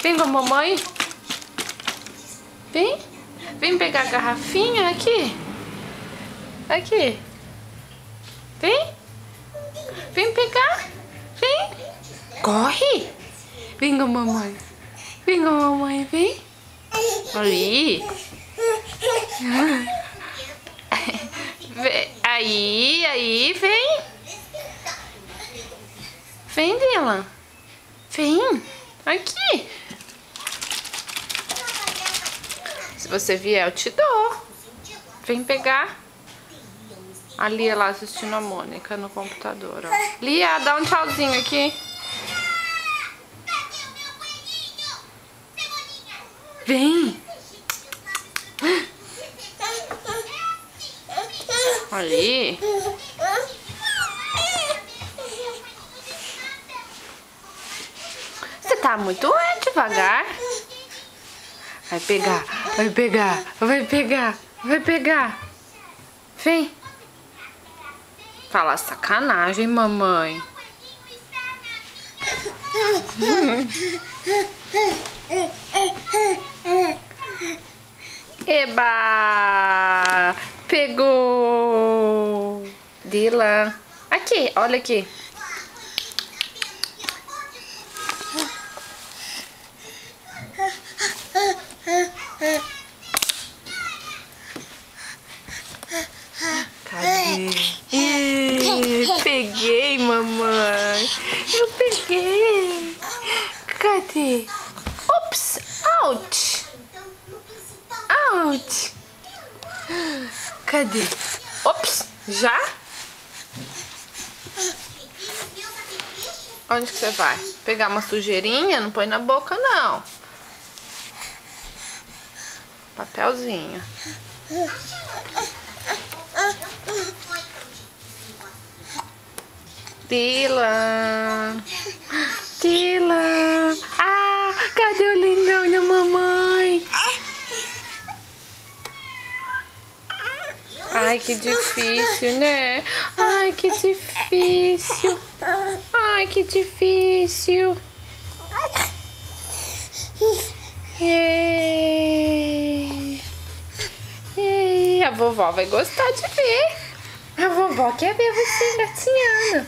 Vem com a mamãe. Vem. Vem pegar a garrafinha aqui. Aqui. Vem. Vem pegar. Vem. Corre. Vem com a mamãe. Vem com a mamãe, vem. Aí. Aí, vem. Vem, Dylan. Vem. Aqui. Se você vier, eu te dou. Vem pegar. A Lia lá assistindo a Mônica no computador, ó. Lia, dá um tchauzinho aqui. Vem. Ali. Você tá muito devagar. Vai pegar, vai pegar, vai pegar, vai pegar. Vem. Fala sacanagem, mamãe. Eba! Pegou! Dylan. Aqui, olha aqui. Cadê? Peguei, mamãe. Eu peguei. Cadê? Ops! Ouch! Ouch! Cadê? Ops! Já? Onde que você vai? Pegar uma sujeirinha? Não põe na boca, não. Papelzinho. Dylan. Dylan. Ah, cadê o lindão da mamãe? Ai, que difícil, né? Ai, que difícil. Ai, que difícil. A vovó vai gostar de ver. A vovó quer ver você engatinhando.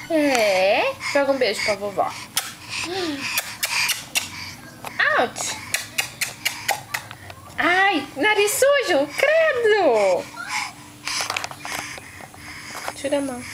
É? Joga um beijo pra vovó. Ouch! Ai, nariz sujo! Credo! Tira a mão.